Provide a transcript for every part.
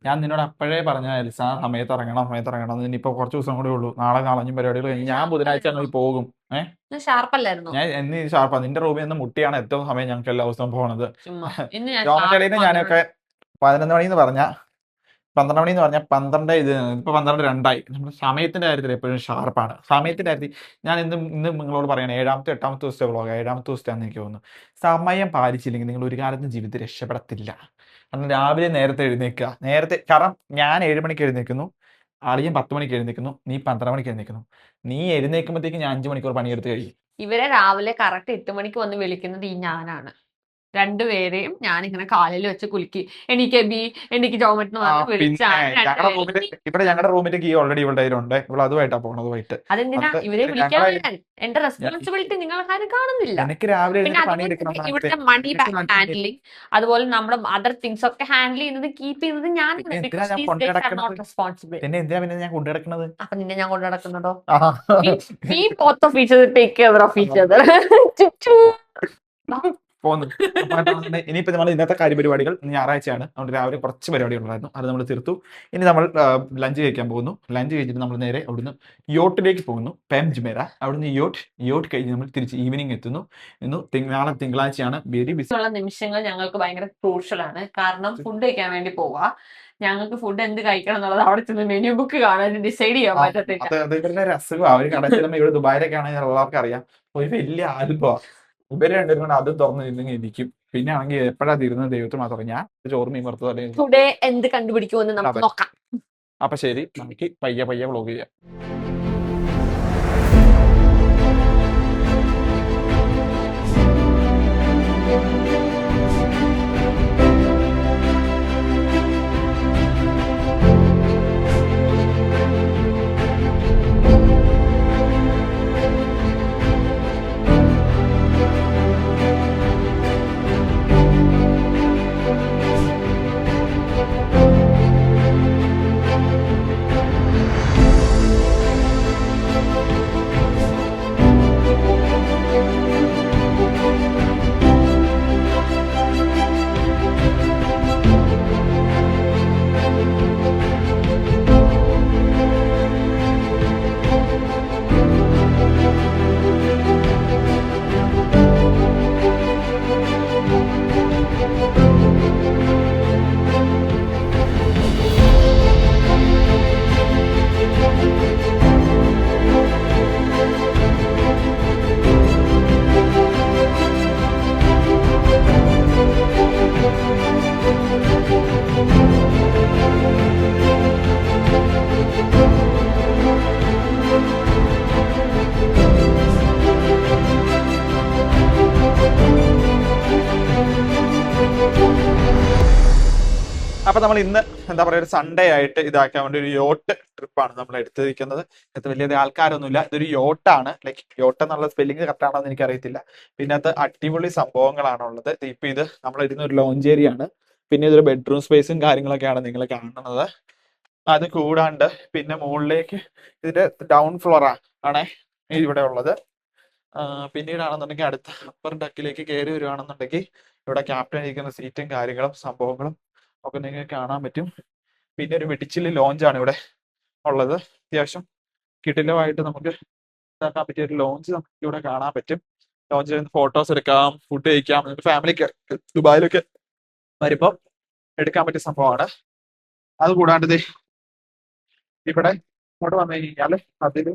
ഞാൻ നിന്നോട് അപ്പോഴേ പറഞ്ഞ എൽസ സമയത്ത് ഇറങ്ങണം ഇനിയിപ്പോ കുറച്ച് ദിവസം കൂടെ ഉള്ളൂ. നാളെ നാളഞ്ഞും പരിപാടികൾ കഴിഞ്ഞ് ഞാൻ ബുധനാഴ്ച അങ്ങ് പോകും. ഏഹ് ഷാർപ്പല്ലായിരുന്നു. ഞാൻ എന്ന് ഷാർപ്പാ നിന്റെ റൂമിൽ നിന്ന് മുട്ടിയാണ് ഏറ്റവും സമയം ഞങ്ങൾക്ക് എല്ലാ ദിവസവും പോണത്. ചുമ്മാ ഇന്ന് ഞാൻ ജോമറ്റടിയിൽ ഷാർപ്പ് ഞാനൊക്കെ 11 മണി എന്ന് പറഞ്ഞ 12 മണി എന്ന് പറഞ്ഞാൽ 12 ഇപ്പൊ 12 2 നമ്മൾ സമയത്തിന്റെ കാര്യത്തിൽ എപ്പോഴും ഷാർപ്പാണ്. സമയത്തിന്റെ കാര്യത്തിൽ ഞാൻ ഇന്ന് നിങ്ങളോട് പറയണേ 8ാമത്തെ ദിവസത്തെ വ്ളോഗ് 7ാമത്തെ ദിവസത്തെയാണെന്ന് എനിക്ക് തോന്നുന്നു. സമയം പാലിച്ചില്ലെങ്കിൽ നിങ്ങൾ ഒരു കാലത്തും ജീവിതത്തിൽ രക്ഷപ്പെടത്തില്ല. കാരണം രാവിലെ നേരത്തെ എഴുന്നേൽക്കുക. കാരണം ഞാൻ 7 മണിക്ക് എഴുന്നേൽക്കുന്നു, അളിയൻ 10 മണിക്ക് എഴുന്നേൽക്കുന്നു, നീ 12 മണിക്ക് എഴുന്നേൽക്കുന്നു. നീ എഴുന്നേൽക്കുമ്പോഴത്തേക്ക് ഞാൻ 5 മണിക്കൂർ പണിയെടുത്ത് കഴിയും. ഇവരെ രാവിലെ കറക്റ്റ് 8 മണിക്ക് വന്ന് വിളിക്കുന്നത് ഈ ഞാനാണ്. രണ്ടുപേരെയും ഞാനിങ്ങനെ കാലിൽ വെച്ച് കുലുക്കി എനിക്ക് ബി എനിക്ക് ജോമറ്റ് എന്ന് പറഞ്ഞ് പിന്നെ വിളിച്ചാണ് ഞങ്ങളുടെ റൂമിന്റെ കീ ഓൾറെഡി ഇവളുടെ കയ്യിലുണ്ട്. ഇവൾ അതുമായിട്ടാ പോണത് വൈകിട്ട്. അതെന്തിനാ അത് ഇവരെ വിളിക്കാൻ ഞങ്ങളെ വരാൻ? എന്റെ റെസ്പോൺസിബിലിറ്റി നിങ്ങൾക്കാരും കാണുന്നില്ല. എനിക്ക് രാവിലെ പിന്നെ എഴുന്നേറ്റ് അതുപോലെ പണിയെടുക്കണം തന്നെ നാട്ടിൽ. ഇവിടുത്തെ മണി ബാഗ് ഹാൻഡ്ലിങ്, അതുപോലെ നമ്മുടെ അതർ തിങ്സ് ഒക്കെ ഹാൻഡിൽ ചെയ്യുന്നത് കീപ്പ് ചെയ്യുന്നത് ഞാനാണ്. പിന്നെ എന്തിനാ ബിക്കോസ് ഞാൻ ദീസ് കൊണ്ടു ഡേയ്സ് ആർ നോട്ട് കിടക്കണത്? റെസ്പോൺസിബിൾ. പിന്നെ എന്തിനാ പിന്നെ ഞാൻ കൊണ്ടു കിടക്കണത്? അപ്പൊ നിന്നെ ഞാൻ കൊണ്ടു നടക്കുന്നതോ? ആഹാ. We both of each other take care of each other. പോന്നു. ഇനിയിപ്പോ നമ്മൾ ഇന്നത്തെ കാര്യപരിപാടികൾ ഞായറാഴ്ചയാണ്. അതുകൊണ്ട് രാവിലെ കുറച്ച് പരിപാടികൾ ഉണ്ടായിരുന്നു, അത് നമ്മൾ തീർത്തു. ഇനി നമ്മൾ ലഞ്ച് കഴിക്കാൻ പോകുന്നു. ലഞ്ച് കഴിച്ചിട്ട് നമ്മൾ നേരെ അവിടുന്ന് യോട്ടിലേക്ക് പോകുന്നു, പെം ജുമേറ. അവിടുന്ന് യോട്ട് കഴിഞ്ഞ് നമ്മൾ തിരിച്ച് ഈവനിങ് എത്തുന്നു. നാളെ തിങ്കളാഴ്ചയാണ്. വെരി ബിസി ഉള്ള നിമിഷങ്ങൾ ഞങ്ങൾക്ക് ഭയങ്കര ക്രൂഷ്യലാണ്. കാരണം ഫുഡ് കഴിക്കാൻ വേണ്ടി പോവാ. ഞങ്ങൾക്ക് ഫുഡ് എന്ത് കഴിക്കണം എന്നുള്ളത് അവിടെ ചെന്ന് മെനു ബുക്ക് കാണാൻ ഡിസൈഡ് ചെയ്യാൻ പറ്റത്തില്ല. അത് ഇവരുടെ ഒരു അസുഖം. അവര് കടയിൽ ചെല്ലുമ്പോൾ ഇവിടെ ദുബായിലൊക്കെ ആണെങ്കിൽ എല്ലാവർക്കും അറിയാം, ഒരു വലിയ ആൽബമാണ്. ഇവര് രണ്ടുപേരും കൊണ്ട് അത് തുറന്ന് ഇരുന്നെങ്കിൽ ഇരിക്കും. പിന്നെ ആണെങ്കിൽ എപ്പോഴാ തീരുന്നത് ദൈവത്തിന് മാത്രം. ഞാൻ ചോറ് മീൻ വറുത്തത് അല്ലെങ്കിൽ ടുഡേ എന്ത് കണ്ടുപിടിക്കുമെന്ന് നമുക്ക് നോക്കാം. അപ്പൊ ശരി, നമുക്ക് പയ്യെ വ്ളോഗ് ചെയ്യാം. അപ്പൊ നമ്മൾ ഇന്ന് എന്താ പറയുക, ഒരു സൺഡേ ആയിട്ട് ഇതാക്കാൻ വേണ്ടി ഒരു യോട്ട് ട്രിപ്പാണ് നമ്മൾ എടുത്തിരിക്കുന്നത്. ഇത് വലിയ ആൾക്കാരൊന്നുമില്ല, ഇതൊരു യോട്ടാണ്. ലൈക്ക് യോട്ട് എന്നുള്ള സ്പെല്ലിംഗ് കറക്റ്റ് ആണോ എന്ന് എനിക്കറിയത്തില്ല. പിന്നെ അത് അടിപൊളി സംഭവങ്ങളാണ് ഉള്ളത്. ഇപ്പൊ ഇത് നമ്മൾ ഇരുന്ന ഒരു ലോഞ്ച് ഏരിയ ആണ്. പിന്നെ ഇതൊരു ബെഡ്റൂം സ്പേസും കാര്യങ്ങളൊക്കെയാണ് നിങ്ങൾ കാണുന്നത്. അത് കൂടാണ്ട് പിന്നെ മുകളിലേക്ക് ഇതിന്റെ ഡൗൺ ഫ്ലോർ ആണേ ഇവിടെ ഉള്ളത്. പിന്നീടാണെന്നുണ്ടെങ്കിൽ അടുത്ത അപ്പർ ഡക്കിലേക്ക് കയറി വരുവാണെന്നുണ്ടെങ്കിൽ ഇവിടെ ക്യാപ്റ്റൻ ഇരിക്കുന്ന സീറ്റും കാര്യങ്ങളും സംഭവങ്ങളും ഒക്കെ നിങ്ങൾക്ക് കാണാൻ പറ്റും. പിന്നെ ഒരു വെടിച്ചില് ലോഞ്ചാണ് ഇവിടെ ഉള്ളത്. അത്യാവശ്യം കിടിലമായിട്ട് നമുക്ക് ഇതാക്കാൻ പറ്റിയ ഒരു ലോഞ്ച് നമുക്ക് ഇവിടെ കാണാൻ പറ്റും. ലോഞ്ചിൽ നിന്ന് ഫോട്ടോസ് എടുക്കാം, ഫുഡ് കഴിക്കാം. നിങ്ങൾക്ക് ഫാമിലിക്ക് ദുബായിലൊക്കെ വരുമ്പോൾ എടുക്കാൻ പറ്റിയ സംഭവമാണ്. അത് കൂടാണ്ട് ഇവിടെ ഇങ്ങോട്ട് വന്നു കഴിഞ്ഞാൽ അതിൽ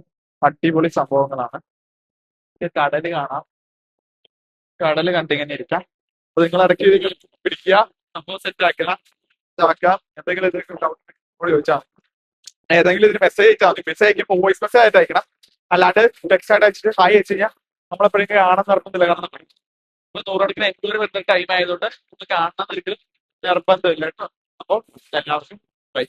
അടിപൊളി സംഭവങ്ങളാണ്. കടല് കാണാം, കടല് കണ്ടിങ്ങനെ ഇരിക്കാം. അപ്പൊ നിങ്ങൾ ഇടയ്ക്ക് പിടിക്കുക, സംഭവം സെറ്റ് ആക്കുക, ഇതാക്കാം. എന്തെങ്കിലും ചോദിച്ചാൽ ഏതെങ്കിലും ഇതിന് മെസ്സേജ് അയച്ചാൽ മതി. മെസ്സേജ് അയക്കുമ്പോൾ വോയിസ് മെസ്സേജ് ആയിട്ട് അയക്കണം, അല്ലാണ്ട് ടെക്സ്റ്റ് ആയിട്ട് അയച്ചിട്ട് ഹായ് അയച്ചു കഴിഞ്ഞാൽ നമ്മളെപ്പോഴെങ്കിലും കാണാൻ നിർബന്ധമില്ല. കാരണം ഇപ്പൊ 100 എൻക്വയറി വരുന്ന ടൈം ആയതുകൊണ്ട് ഒന്ന് കാണാൻ ഒരിക്കലും നിർബന്ധമില്ല കേട്ടോ. അപ്പോൾ എല്ലാവർക്കും ബൈ.